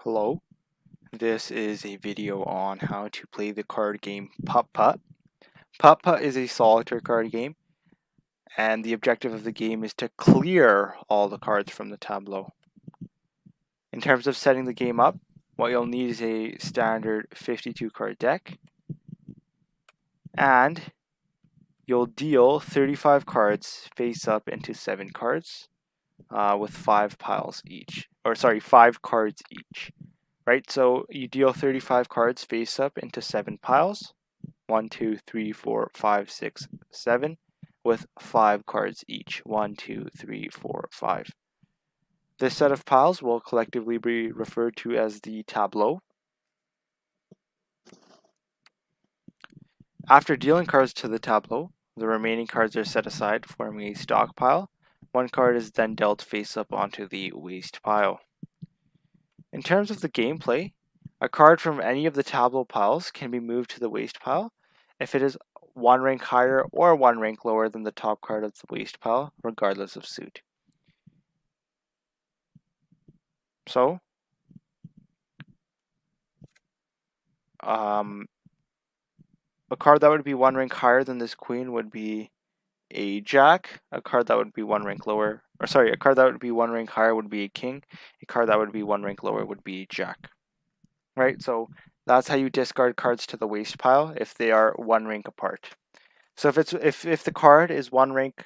Hello, this is a video on how to play the card game Putt Putt. Putt Putt is a solitaire card game, and the objective of the game is to clear all the cards from the tableau. In terms of setting the game up, what you'll need is a standard 52 card deck, and you'll deal 35 cards face up into 7 cards with 5 piles each, or sorry, 5 cards each. Right, so you deal 35 cards face up into 7 piles. 1, 2, 3, 4, 5, 6, 7, with 5 cards each. 1, 2, 3, 4, 5. This set of piles will collectively be referred to as the tableau. After dealing cards to the tableau, the remaining cards are set aside, forming a stockpile. One card is then dealt face up onto the waste pile. In terms of the gameplay, a card from any of the tableau piles can be moved to the waste pile if it is 1 rank higher or 1 rank lower than the top card of the waste pile, regardless of suit. So, a card that would be 1 rank higher than this queen would be a jack. A card that would be 1 rank lower, or sorry, a card that would be 1 rank higher would be a king. A card that would be 1 rank lower would be jack. Right, so that's how you discard cards to the waste pile if they are 1 rank apart. So if the card is 1 rank,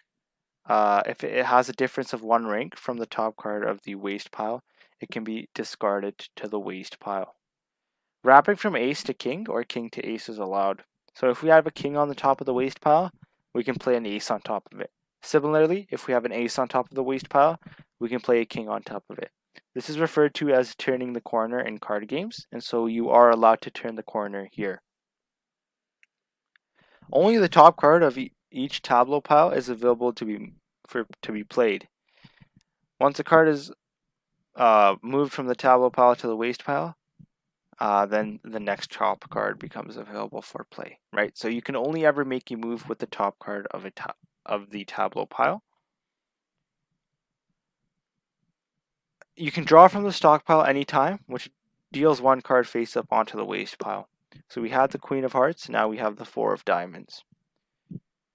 if it has a difference of 1 rank from the top card of the waste pile, it can be discarded to the waste pile. Wrapping from ace to king or king to ace is allowed. So if we have a king on the top of the waste pile, we can play an ace on top of it. Similarly, if we have an ace on top of the waste pile, we can play a king on top of it. This is referred to as turning the corner in card games, and so you are allowed to turn the corner here. Only the top card of each tableau pile is available to be played. Once a card is moved from the tableau pile to the waste pile, then the next top card becomes available for play. Right, so you can only ever make a move with the top card of the tableau pile. You can draw from the stockpile anytime, which deals 1 card face up onto the waste pile. So we had the Queen of Hearts, now we have the 4 of Diamonds.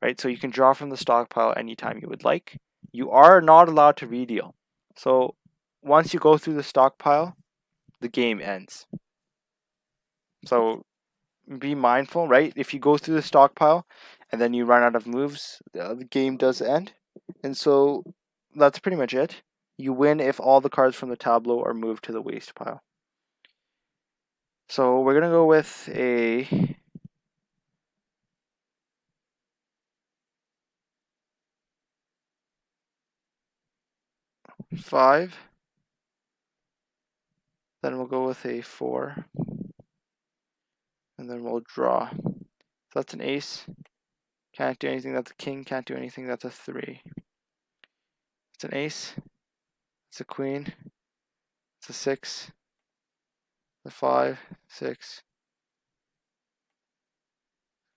Right, so you can draw from the stockpile anytime you would like. You are not allowed to redeal. So once you go through the stockpile, the game ends. So be mindful, right? If you go through the stockpile and then you run out of moves, the game does end. And so that's pretty much it. You win if all the cards from the tableau are moved to the waste pile. So we're going to go with a five. Then we'll go with a 4. And then we'll draw. So that's an ace. Can't do anything. That's a king. Can't do anything. That's a 3. It's an ace. It's a queen. It's a 6. The 5, 6.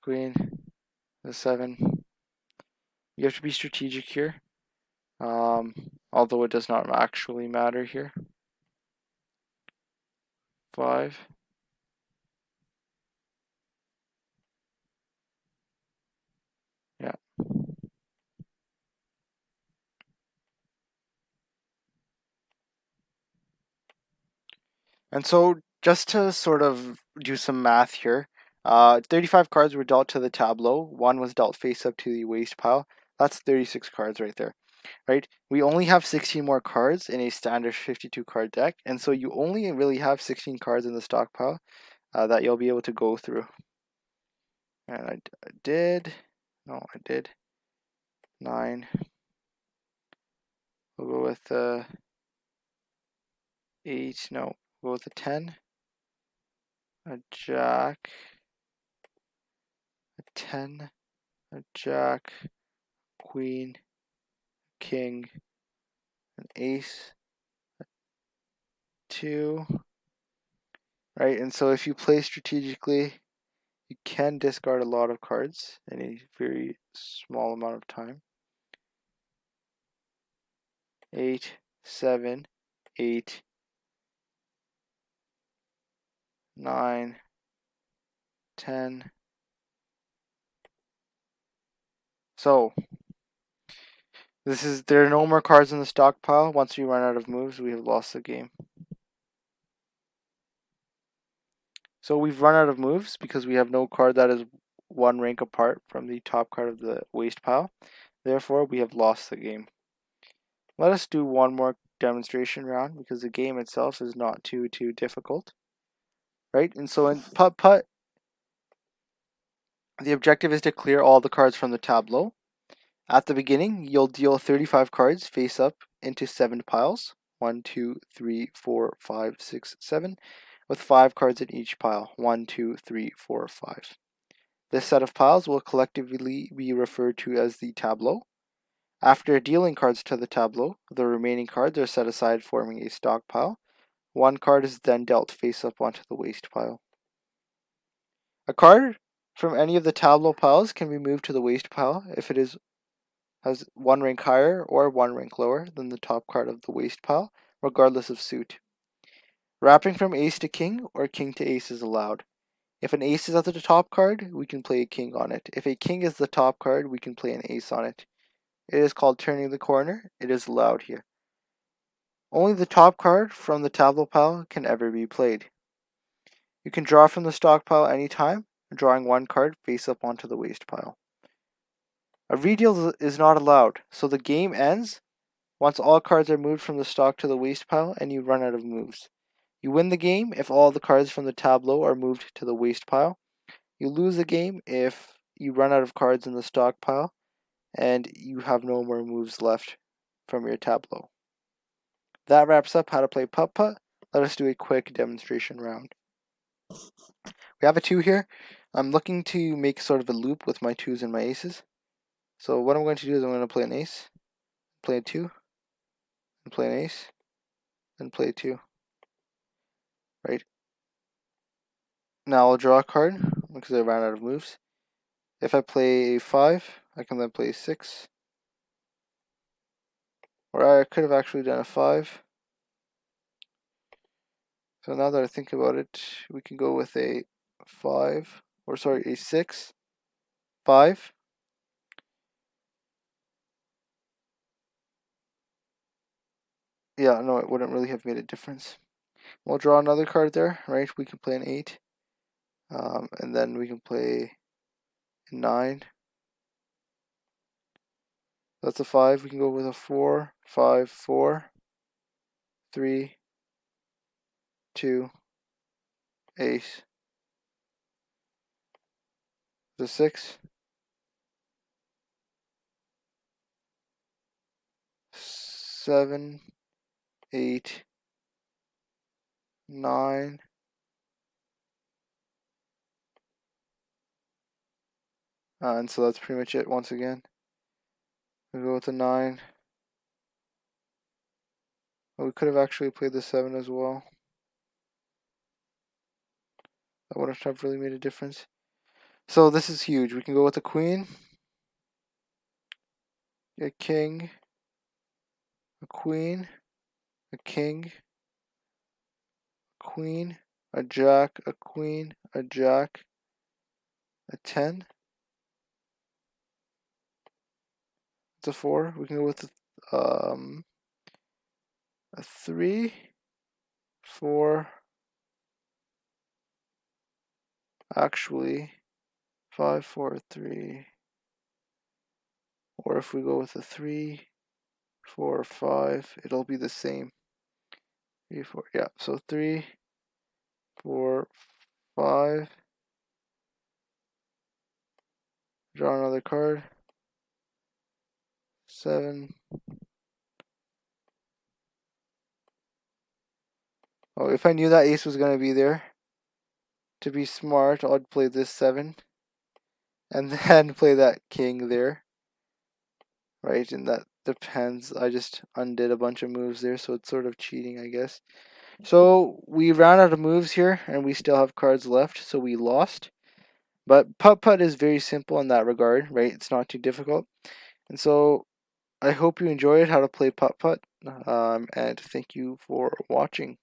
Queen. The 7. You have to be strategic here. Although it does not actually matter here. 5. Yeah. And so just to sort of do some math here, 35 cards were dealt to the tableau. 1 was dealt face up to the waste pile. That's 36 cards right there. Right? We only have 16 more cards in a standard 52 card deck, and so you only really have 16 cards in the stockpile that you'll be able to go through. And I did 9. We'll go with 8. No, we'll go with a 10, a jack, a 10, a jack, queen, king, an ace, a 2. Right, and so if you play strategically, you can discard a lot of cards in a very small amount of time. 8, 7, 8, 9, 10. So there are no more cards in the stockpile. Once we run out of moves, we have lost the game. So we've run out of moves because we have no card that is one rank apart from the top card of the waste pile. Therefore, we have lost the game. Let us do one more demonstration round because the game itself is not too difficult. Right? And so in Putt, the objective is to clear all the cards from the tableau. At the beginning, you'll deal 35 cards face up into 7 piles. 1, 2, 3, 4, 5, 6, 7, with 5 cards in each pile. 1, 2, 3, 4, 5. This set of piles will collectively be referred to as the tableau. After dealing cards to the tableau, the remaining cards are set aside, forming a stockpile. One card is then dealt face up onto the waste pile. A card from any of the tableau piles can be moved to the waste pile if it has one rank higher or one rank lower than the top card of the waste pile, regardless of suit. Wrapping from ace to king or king to ace is allowed. If an ace is at the top card, we can play a king on it. If a king is the top card, we can play an ace on it. It is called turning the corner. It is allowed here. Only the top card from the tableau pile can ever be played. You can draw from the stockpile anytime, drawing one card face up onto the waste pile. A redeal is not allowed, so the game ends once all cards are moved from the stock to the waste pile and you run out of moves. You win the game if all the cards from the tableau are moved to the waste pile. You lose the game if you run out of cards in the stockpile and you have no more moves left from your tableau. That wraps up how to play Putt Putt. Let us do a quick demonstration round. We have a 2 here. I'm looking to make sort of a loop with my 2s and my aces. So what I'm going to do is I'm going to play an ace, play a 2, and play an ace, and play a 2. Right? Now I'll draw a card because I ran out of moves. If I play a 5, I can then play a 6. Or I could have actually done a 5. So now that I think about it, we can go with a 5, or sorry, a 6, 5. Yeah, no, it wouldn't really have made a difference. We'll draw another card there, right? We can play an 8. And then we can play a 9. That's a 5. We can go with a 4, 5, 4, 3, 2, ace. The 6, 7, 8, 9. And so that's pretty much it once again. We go with a 9. Oh, we could have actually played the 7 as well. That wouldn't have really made a difference. So this is huge. We can go with a queen, a king, a queen, a king, a queen, a jack, a queen, a jack, a 10. It's a 4. We can go with a 3, 4, actually 5, 4, 3. Or if we go with a 3, 4, 5, it'll be the same. 3, 4, yeah. So 3, 4, 5. Draw another card. 7. Oh, if I knew that ace was going to be there, to be smart, I'd play this 7. And then play that king there. Right, and that depends. I just undid a bunch of moves there, so it's sort of cheating, I guess. So we ran out of moves here, and we still have cards left, so we lost. But Putt Putt is very simple in that regard, right? It's not too difficult. And so I hope you enjoyed how to play Putt Putt, and thank you for watching.